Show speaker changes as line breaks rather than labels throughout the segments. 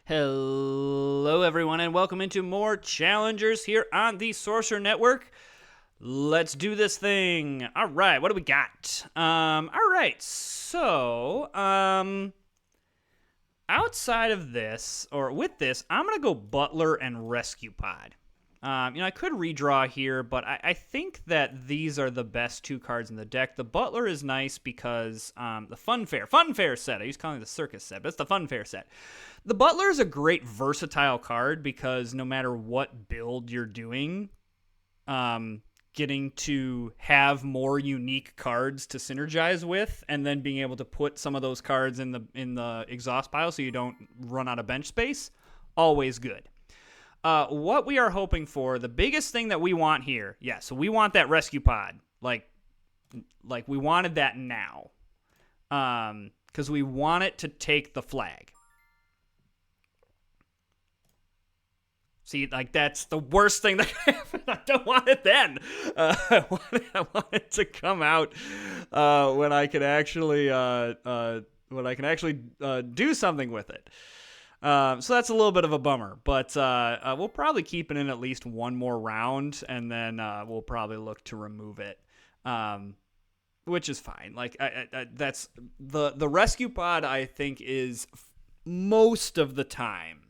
Hello, everyone, and welcome into more Challengers here on the Sorcerer Network. Let's do this thing. All right, what do we got? All right, so, outside of this, or with this, I'm going to go Butler and Rescue Pod. I could redraw here, but I think that these are the best two cards in the deck. The Butler is nice because the Funfair set. I used to call it the Circus set, but it's the Funfair set. The Butler is a great versatile card because no matter what build you're doing, getting to have more unique cards to synergize with, and then being able to put some of those cards in the exhaust pile so you don't run out of bench space, always good. What we are hoping for, the biggest thing that we want here, so we want that rescue pod, like we wanted that now, because we want it to take the flag. See, like, that's the worst thing that can happen. I don't want it then. I want it to come out when I can actually do something with it. So that's a little bit of a bummer, but we'll probably keep it in at least one more round, and then we'll probably look to remove it, which is fine. Like, that's the rescue pod, I think, is most of the time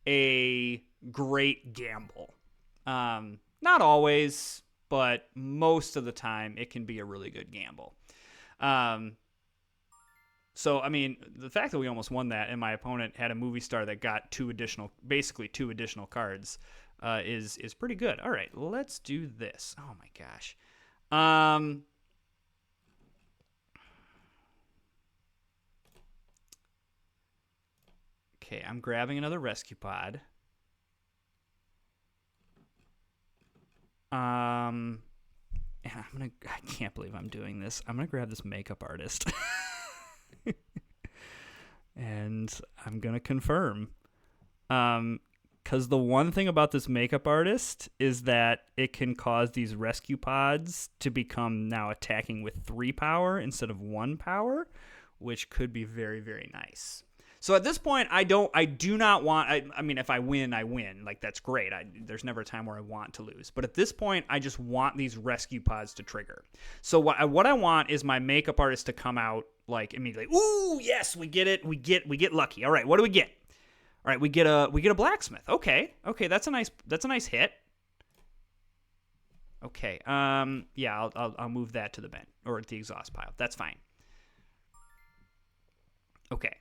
a great gamble. Not always, but most of the time it can be a really good gamble. So, I mean, the fact that we almost won that and my opponent had a movie star that got two additional cards is pretty good. All right, let's do this. Oh my gosh. Okay, I'm grabbing another rescue pod. I can't believe I'm doing this. I'm gonna grab this makeup artist. And I'm gonna confirm. Because the one thing about this makeup artist is that it can cause these rescue pods to become now attacking with 3 power instead of 1 power, which could be very, very nice. So at this point, I do not want. I mean, if I win, I win. Like, that's great. There's never a time where I want to lose. But at this point, I just want these rescue pods to trigger. So what I want is my makeup artist to come out like immediately. Ooh, yes, we get it. We get lucky. All right, what do we get? All right, we get a blacksmith. Okay, that's a nice hit. Okay, yeah, I'll move that to the bench or the exhaust pile. That's fine. Okay.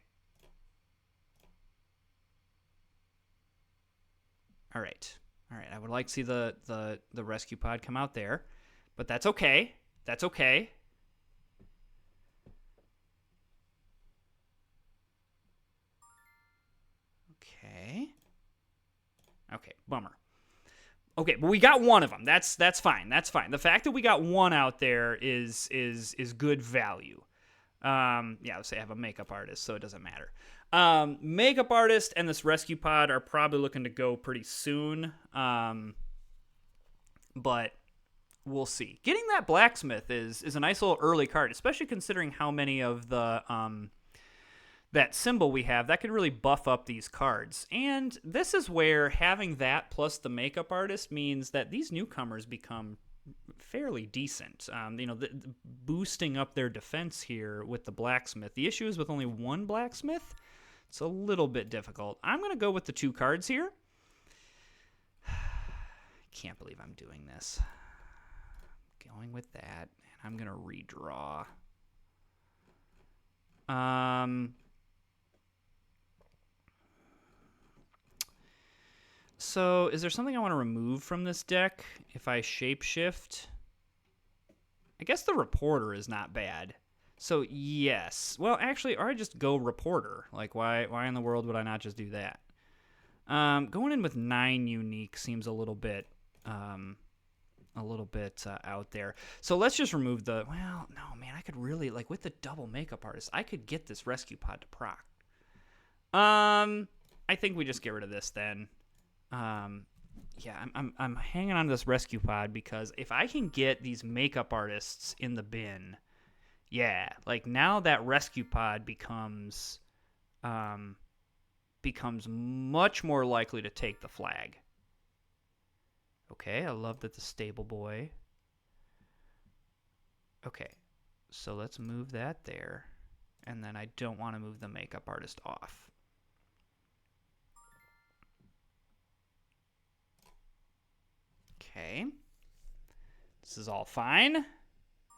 All right. I would like to see the rescue pod come out there, but that's okay. Okay, bummer. Okay, but we got one of them. That's fine. The fact that we got one out there is good value. Let's say I have a makeup artist, so it doesn't matter. Makeup artist and this rescue pod are probably looking to go pretty soon. But we'll see. Getting that blacksmith is a nice little early card, especially considering how many of the that symbol we have that could really buff up these cards. And this is where having that plus the makeup artist means that these newcomers become fairly decent. Boosting up their defense here with the blacksmith. The issue is with only one blacksmith, it's a little bit difficult. I'm going to go with the 2 cards here. I can't believe I'm doing this. Going with that, and I'm going to redraw. So, is there something I want to remove from this deck if I shapeshift? I guess the reporter is not bad. So, yes. Well, actually, or I just go reporter. Like, why in the world would I not just do that? Going in with 9 unique seems a little bit out there. So let's just remove the. Well, no, man, I could really, like, with the double makeup artist, I could get this rescue pod to proc. I think we just get rid of this then. I'm hanging on to this rescue pod because if I can get these makeup artists in the bin, yeah, like now that rescue pod becomes becomes much more likely to take the flag. Okay, I love that the stable boy. Okay, so let's move that there. And then I don't want to move the makeup artist off. Okay. This is all fine.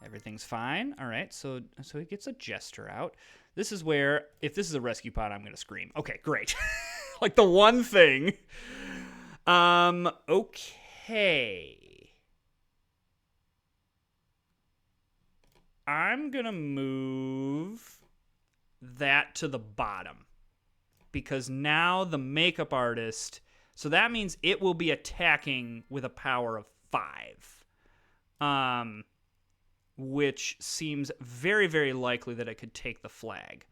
Everything's fine. All right, so he gets a jester out. This is where, if this is a rescue pod, I'm going to scream. Okay, great. Like the one thing. Okay. I'm going to move that to the bottom. Because now the makeup artist, so that means it will be attacking with a power of 5. Which seems very, very likely that it could take the flag.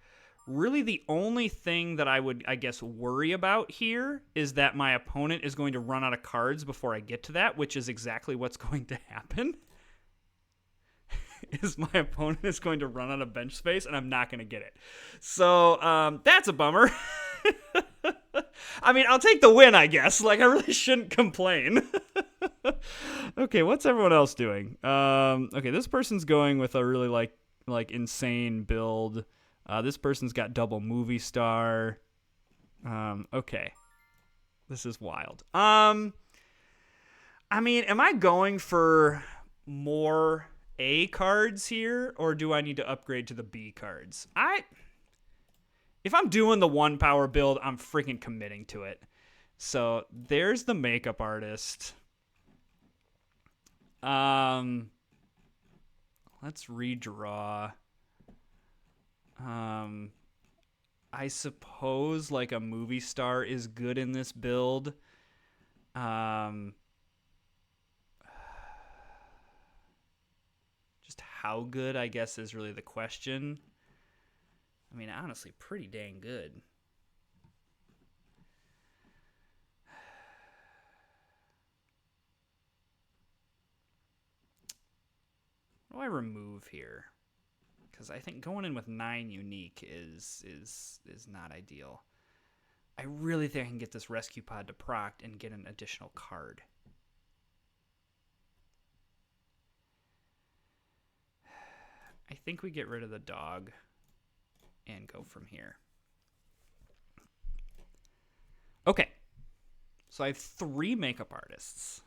Really, the only thing that I would, I guess, worry about here is that my opponent is going to run out of cards before I get to that, which is exactly what's going to happen. Is my opponent is going to run out of bench space, and I'm not going to get it. So, that's a bummer. I mean, I'll take the win, I guess. Like, I really shouldn't complain. Okay, what's everyone else doing? Okay, this person's going with a really, like insane build. This person's got double movie star. Okay. This is wild. I mean, am I going for more A cards here, or do I need to upgrade to the B cards? If I'm doing the 1 power build, I'm freaking committing to it. So there's the makeup artist. Let's redraw. I suppose like a movie star is good in this build. Just how good, I guess, is really the question. I mean, honestly, pretty dang good. What do I remove here? Because I think going in with 9 unique is not ideal. I really think I can get this rescue pod to proc and get an additional card. I think we get rid of the dog and go from here. Okay. So I have 3 makeup artists.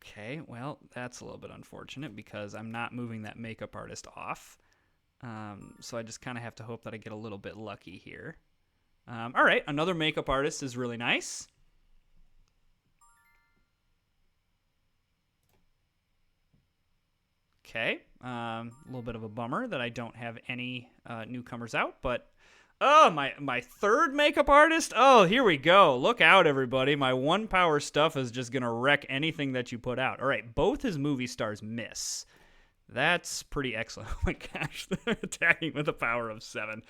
Okay, well, that's a little bit unfortunate because I'm not moving that makeup artist off. So I just kind of have to hope that I get a little bit lucky here. All right, another makeup artist is really nice. Okay, a little bit of a bummer that I don't have any newcomers out, but oh, my third makeup artist? Oh, here we go. Look out, everybody. My 1 power stuff is just going to wreck anything that you put out. All right, both his movie stars miss. That's pretty excellent. Oh my gosh, they're attacking with a power of 7.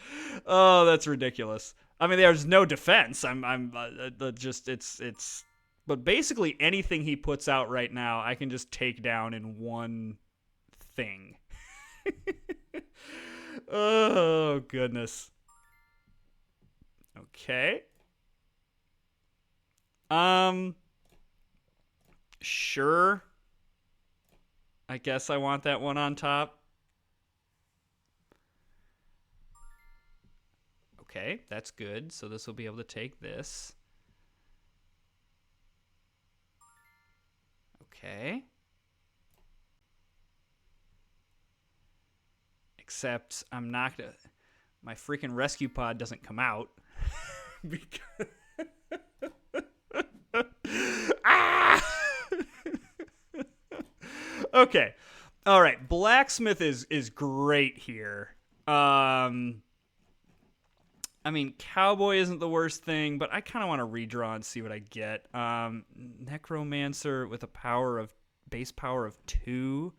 Oh, that's ridiculous. I mean, there's no defense. It's but basically anything he puts out right now, I can just take down in one thing. Oh, goodness. Okay. Sure. I guess I want that one on top. Okay, that's good. So this will be able to take this. Okay. Except I'm not gonna... My freaking rescue pod doesn't come out. Because... Ah! Okay. All right. Blacksmith is great here. I mean, Cowboy isn't the worst thing, but I kind of want to redraw and see what I get. Necromancer with a base power of 2.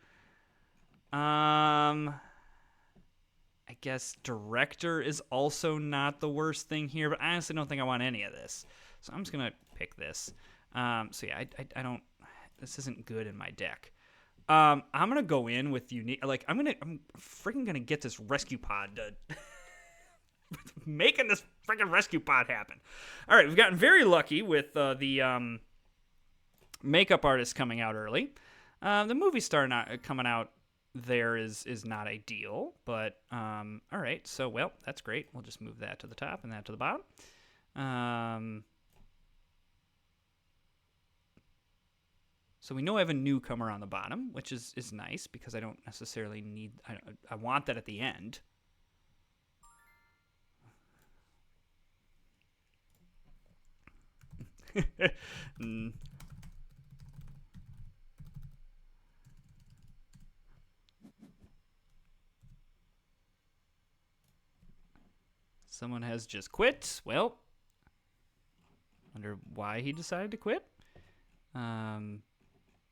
I guess Director is also not the worst thing here, but I honestly don't think I want any of this. So I'm just going to pick this. So yeah, I don't... This isn't good in my deck. I'm gonna go in with unique. Like I'm freaking gonna get this rescue pod to making this freaking rescue pod happen. All right, we've gotten very lucky with the makeup artist coming out early. The movie star not coming out there is not ideal, but all right. So well, that's great. We'll just move that to the top and that to the bottom. So we know I have a newcomer on the bottom, which is nice because I don't necessarily need. I want that at the end. Someone has just quit. Well, wonder why he decided to quit.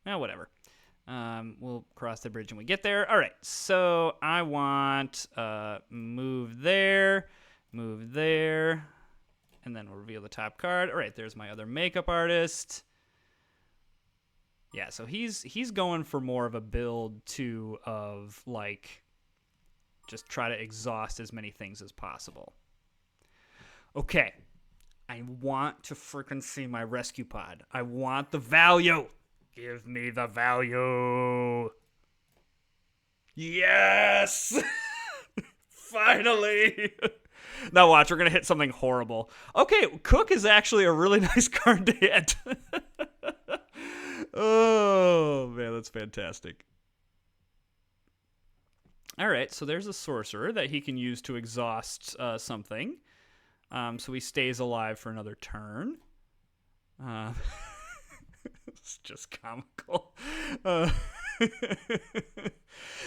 Whatever. We'll cross the bridge when we get there. All right, so I want move there, and then we'll reveal the top card. All right, there's my other makeup artist. Yeah, so he's going for more of a build too of like just try to exhaust as many things as possible. Okay, I want to freaking see my rescue pod. I want the value. Give me the value. Yes! Finally! Now watch, we're going to hit something horrible. Okay, Cook is actually a really nice card to hit. Oh, man, that's fantastic. All right, so there's a sorcerer that he can use to exhaust something. So he stays alive for another turn. It's just comical.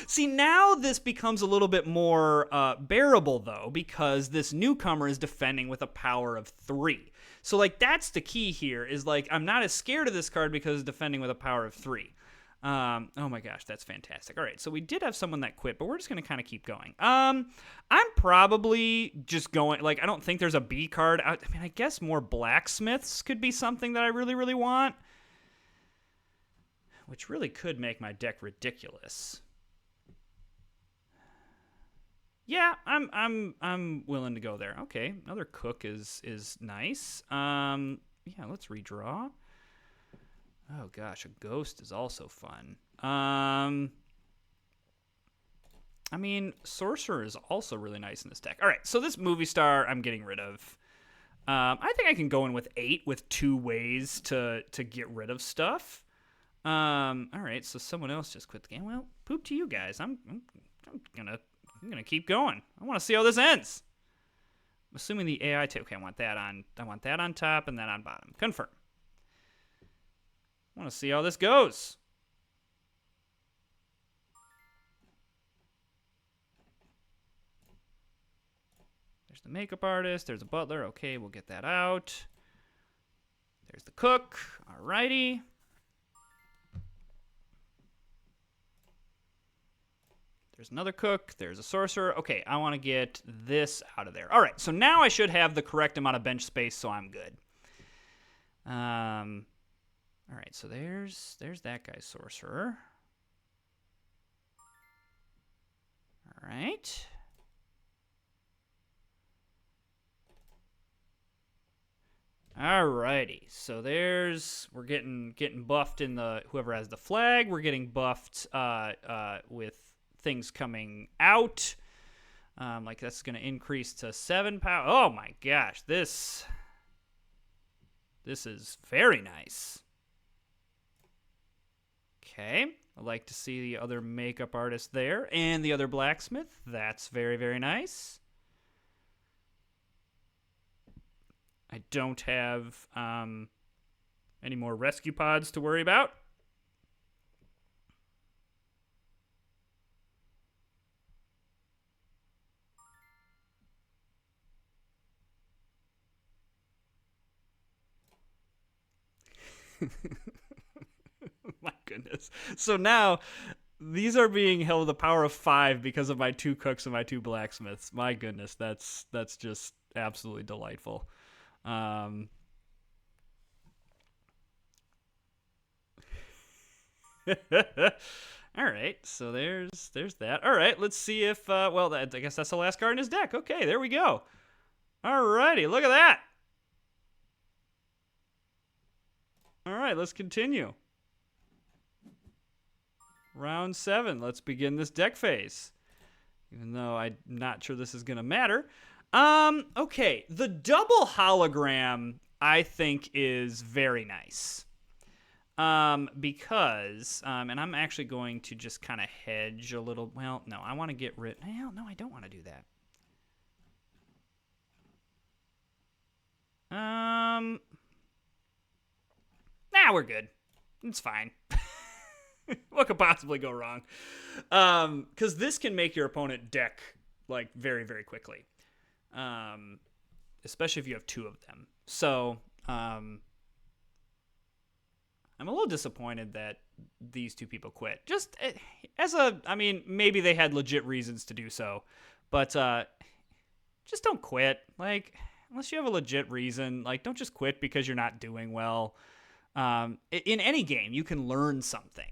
See, now this becomes a little bit more bearable, though, because this newcomer is defending with a power of 3. So, like, that's the key here, is, like, I'm not as scared of this card because it's defending with a power of 3. Oh my gosh, that's fantastic. All right, so we did have someone that quit, but we're just going to kind of keep going. I'm probably just going, like, I don't think there's a B card. I mean, I guess more blacksmiths could be something that I really, really want, which really could make my deck ridiculous. Yeah, I'm willing to go there. Okay, another Cook is nice. Yeah, let's redraw. Oh gosh, a ghost is also fun. I mean, sorcerer is also really nice in this deck. All right, so this movie star I'm getting rid of. I think I can go in with 8 with 2 ways to get rid of stuff. All right, so someone else just quit the game. Well, poop to you guys. I'm gonna keep going. I want to see how this ends. I'm assuming the AI okay, I want that on top and that on bottom. Confirm. I want to see how this goes. There's the makeup artist. There's a butler. Okay, we'll get that out. There's the cook. Alrighty. There's another cook. There's a sorcerer. Okay, I want to get this out of there. All right, so now I should have the correct amount of bench space, so I'm good. All right, so there's that guy's sorcerer. All right. Alrighty, so we're getting buffed in the whoever has the flag. We're getting buffed with things coming out. Like that's going to increase to 7 power. Oh my gosh, this is very nice. Okay, I'd like to see the other makeup artist there and the other blacksmith. That's very, very nice. I don't have any more rescue pods to worry about. My goodness. So now these are being held with a power of 5 because of my 2 cooks and my 2 blacksmiths. My goodness, that's just absolutely delightful. All right, so there's that. All right, let's see if well, I guess that's the last card in his deck. Okay, there we go. All righty, look at that. All right, let's continue. Round 7. Let's begin this deck phase. Even though I'm not sure this is gonna matter. Okay, the double hologram I think is very nice. Because, and I'm actually going to just kind of hedge a little. Well, no, I want to get rid. Well, no, I don't want to do that. Nah, we're good. It's fine. What could possibly go wrong? Because this can make your opponent deck like very, very quickly. Especially if you have 2 of them. So, I'm a little disappointed that these 2 people quit. Just I mean, maybe they had legit reasons to do so, but just don't quit. Like, unless you have a legit reason, like, don't just quit because you're not doing well. In any game, you can learn something.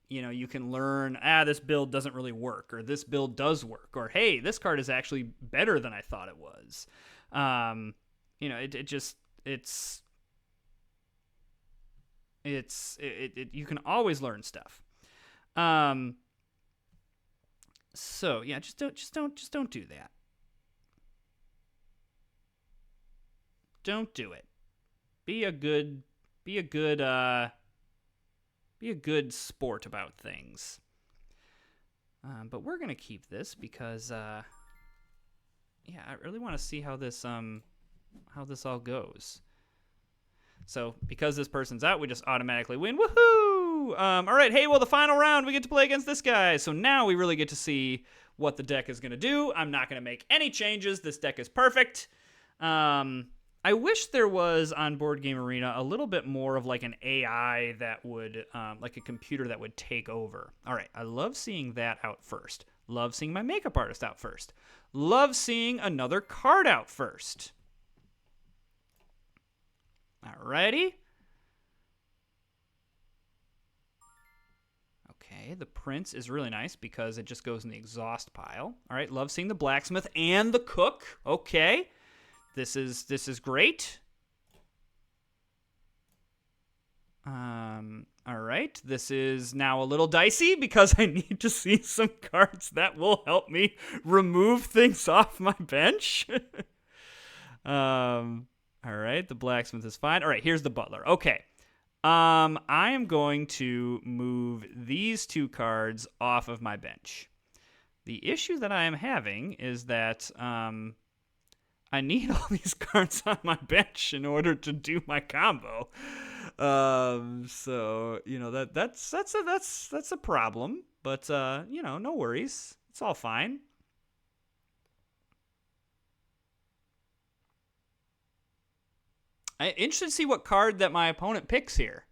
You can learn, this build doesn't really work, or this build does work, or hey, this card is actually better than I thought it was. You can always learn stuff. So yeah, just don't do that. Don't do it. Be a good sport about things. But we're gonna keep this because I really want to see how this all goes. So because this person's out, we just automatically win. Woohoo! All right, hey, well, the final round, we get to play against this guy. So now we really get to see what the deck is going to do. I'm not going to make any changes. This deck is perfect. I wish there was on Board Game Arena a little bit more of like an AI that would, like a computer that would take over. All right, I love seeing that out first. Love seeing my makeup artist out first. Love seeing another card out first. Alrighty. Okay, the Prince is really nice because it just goes in the exhaust pile. All right, love seeing the Blacksmith and the Cook. Okay, this is great. All right, this is now a little dicey because I need to see some cards that will help me remove things off my bench. All right, the Blacksmith is fine. All right, here's the Butler. Okay. I am going to move these 2 cards off of my bench. The issue that I am having is that I need all these cards on my bench in order to do my combo. So, that's a problem, but no worries. It's all fine. I'm interested to see what card that my opponent picks here.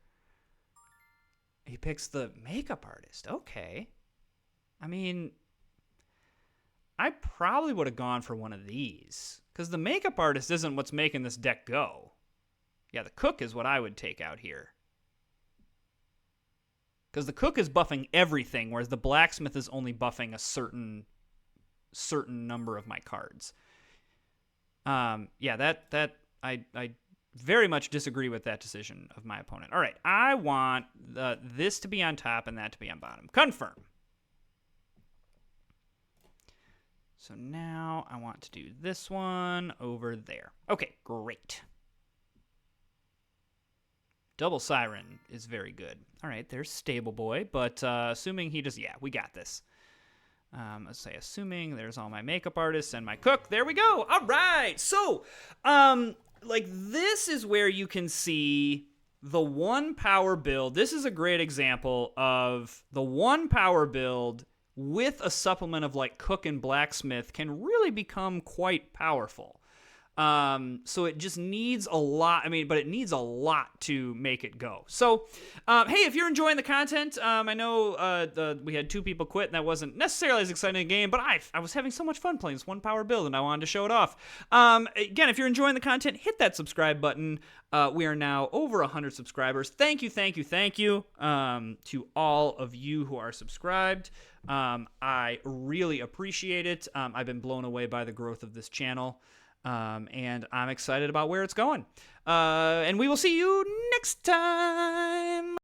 He picks the makeup artist. Okay. I mean, I probably would have gone for one of these. Because the makeup artist isn't what's making this deck go. Yeah, the Cook is what I would take out here. Because the Cook is buffing everything, whereas the Blacksmith is only buffing a certain number of my cards. Yeah, I very much disagree with that decision of my opponent. All right, I want this to be on top and that to be on bottom. Confirm. So now I want to do this one over there. Okay, great. Double Siren is very good. All right, there's Stable Boy, but assuming he just, yeah, we got this. Let's say assuming there's all my makeup artists and my Cook. There we go. All right. So, like, this is where you can see the 1 power build. This is a great example of the 1 power build with a supplement of like Cook and Blacksmith can really become quite powerful. So it just needs a lot. I mean, but it needs a lot to make it go. So, hey, if you're enjoying the content, I know we had 2 people quit, and that wasn't necessarily as exciting a game, but I was having so much fun playing this 1 power build, and I wanted to show it off. Again, if you're enjoying the content, hit that subscribe button. We are now over 100 subscribers. Thank you to all of you who are subscribed. I really appreciate it. I've been blown away by the growth of this channel. And I'm excited about where it's going. And we will see you next time.